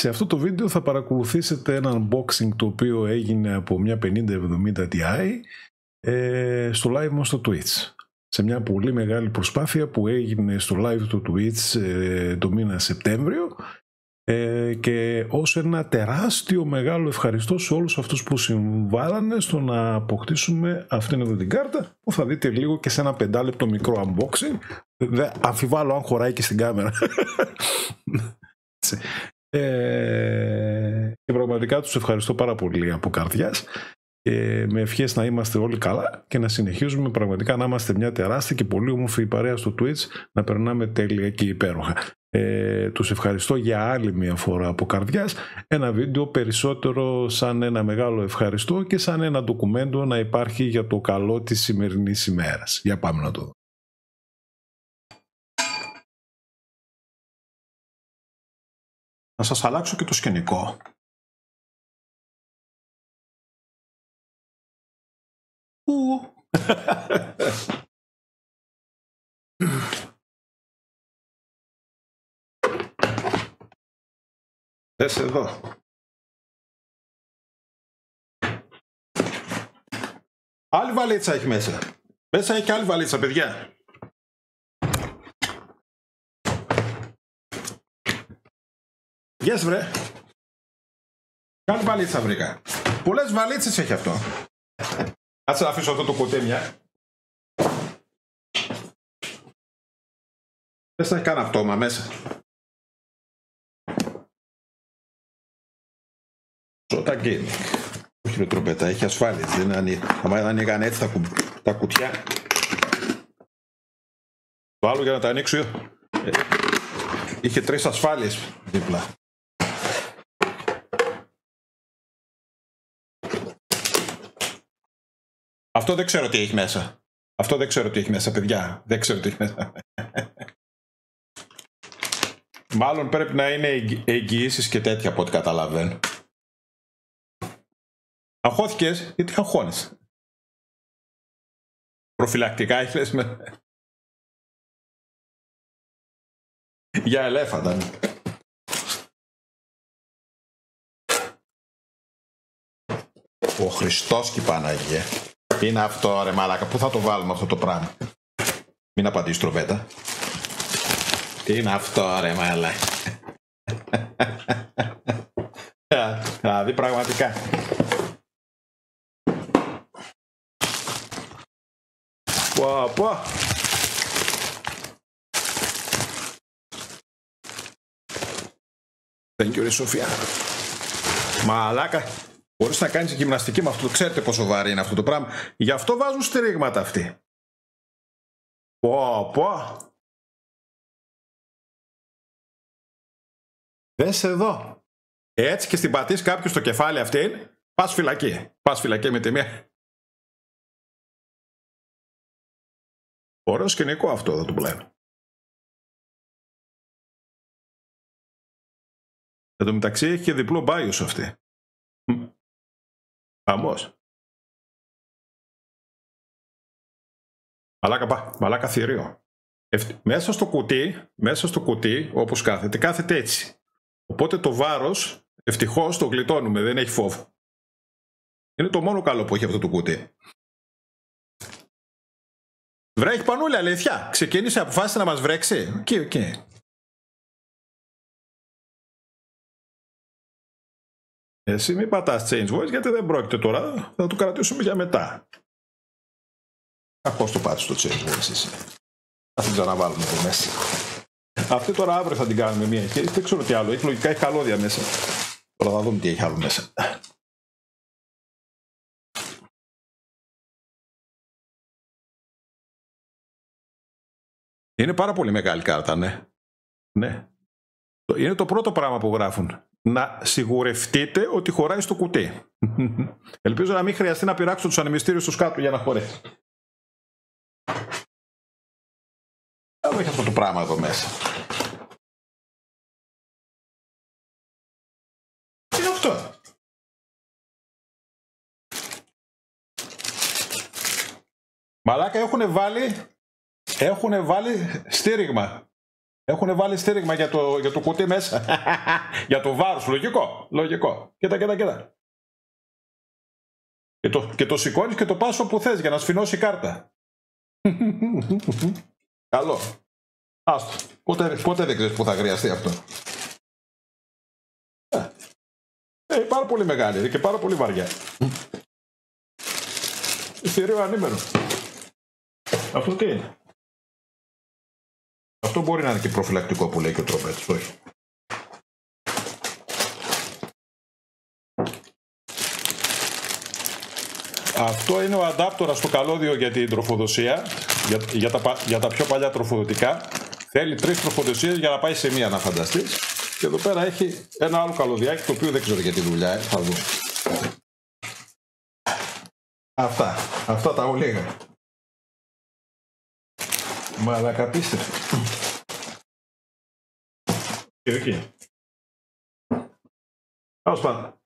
Σε αυτό το βίντεο θα παρακολουθήσετε ένα unboxing το οποίο έγινε από μια 5070 Ti στο live μου στο Twitch. Σε μια πολύ μεγάλη προσπάθεια που έγινε στο live του Twitch το μήνα Σεπτέμβριο και ως ένα τεράστιο μεγάλο ευχαριστώ σε όλους αυτούς που συμβάλλανε στο να αποκτήσουμε αυτήν εδώ την κάρτα που θα δείτε λίγο και σε ένα 5 λεπτό μικρό unboxing. Αμφιβάλλω αν χωράει και στην κάμερα. Και πραγματικά τους ευχαριστώ πάρα πολύ από καρδιάς και με ευχές να είμαστε όλοι καλά και να συνεχίζουμε πραγματικά να είμαστε μια τεράστια και πολύ όμορφη παρέα στο Twitch, να περνάμε τέλεια και υπέροχα. Τους ευχαριστώ για άλλη μια φορά από καρδιάς. Ένα βίντεο περισσότερο σαν ένα μεγάλο ευχαριστώ και σαν ένα ντοκουμέντο να υπάρχει για το καλό της σημερινής ημέρας. Για πάμε να το δούμε. Να σας αλλάξω και το σκηνικό. Δες εδώ. Άλλη βαλίτσα έχει μέσα. Μέσα έχει άλλη βαλίτσα, παιδιά. Yes, βρε. Άλλη βαλίτσα βρήκα. Πολλές βαλίτσες έχει αυτό. Κάτσε να αφήσω αυτό το κουτί μια. Δεν θα έχει καν αυτόμα μέσα. Σώτα gaming. Όχι με τρομπέτα, έχει ασφάλειες. Αν ανοίγαν έτσι τα κουτιά. Το άλλο για να τα ανοίξω είχε 3 ασφάλειες δίπλα. Αυτό δεν ξέρω τι έχει μέσα. Αυτό δεν ξέρω τι έχει μέσα, παιδιά. Δεν ξέρω τι έχει μέσα. Μάλλον πρέπει να είναι εγγυήσεις και τέτοια από ό,τι καταλαβαίνω. Αγχώθηκες, γιατί αγχώνεσαι. Προφυλακτικά έχεις με... Για ελέφαντα. Ο Χριστός και η Παναγία. Είναι αυτό ρε μαλάκα. Πού θα το βάλουμε αυτό το πράγμα. Μην απαντήσεις τροβέτα. Τι είναι αυτό ρε μαλάκα. Δηλαδή πραγματικά. Πω. Thank you ρε Σοφία. Μαλάκα. Μπορείς να κάνεις γυμναστική με αυτό. Ξέρετε πόσο βαρύ είναι αυτό το πράγμα. Γι' αυτό βάζουν στηρίγματα αυτοί. Πω. Δες εδώ. Έτσι και στην πατήσεις κάποιος στο κεφάλι αυτή, πας φυλακή. Πας φυλακή με τη μία. Ωραίο σκηνικό αυτό εδώ το πλέον. Εν τω μεταξύ έχει και διπλό μπάιος αυτή. Αμώς. Μαλάκα θηρίο. Μέσα στο κουτί, όπως κάθεται έτσι. Οπότε το βάρος, ευτυχώς το γλιτώνουμε, δεν έχει φόβο. Είναι το μόνο καλό που έχει αυτό το κουτί. Βρέχει πανούλη, αλήθεια. Ξεκίνησε, αποφάσισε να μας βρέξει. Οκ. Εσύ μην πατάς change voice γιατί δεν πρόκειται τώρα. Θα το κρατήσουμε για μετά. Πώς το πάτησε το change voice εσύ. Θα την ξαναβάλουμε εδώ μέσα. Αυτή τώρα αύριο θα την κάνουμε μία και δεν ξέρω τι άλλο. Έχει λογικά έχει καλώδια μέσα. Τώρα θα δούμε τι έχει άλλο μέσα. Είναι πάρα πολύ μεγάλη κάρτα, ναι. Είναι το πρώτο πράγμα που γράφουν. Να σιγουρευτείτε ότι χωράει στο κουτί. Ελπίζω να μην χρειαστεί να πειράξω τους ανεμιστήριους στους κάτω για να χωρέσει. Δεν έχει αυτό το πράγμα εδώ μέσα. Τι είναι αυτό. Μαλάκα έχουν βάλει στήριγμα. Έχουν βάλει στήριγμα για το κουτί μέσα. Για το βάρος. Λογικό. Κοίτα. Και το σηκώνεις και το πας όπου θες για να σφινώσει η κάρτα. Καλό. Άστο. Ποτέ δεν ξέρεις που θα χρειαστεί αυτό. Πάρα πολύ μεγάλη και πάρα πολύ βαριά. Θηρίο ανήμερο. Αυτό τι είναι? Αυτό μπορεί να είναι και προφυλακτικό που λέει και ο Τροπέτης, όχι? Αυτό είναι ο αντάπτορας στο καλώδιο για την τροφοδοσία, για τα πιο παλιά τροφοδοτικά. Θέλει 3 τροφοδοσίες για να πάει σε μία, να φανταστείς. Και εδώ πέρα έχει ένα άλλο καλωδιάκι, το οποίο δεν ξέρω για τη δουλειά, θα δούμε. Αυτά τα ολίγα. Μαλακαπίστευτο. Και εκεί. Τέλος πάντων.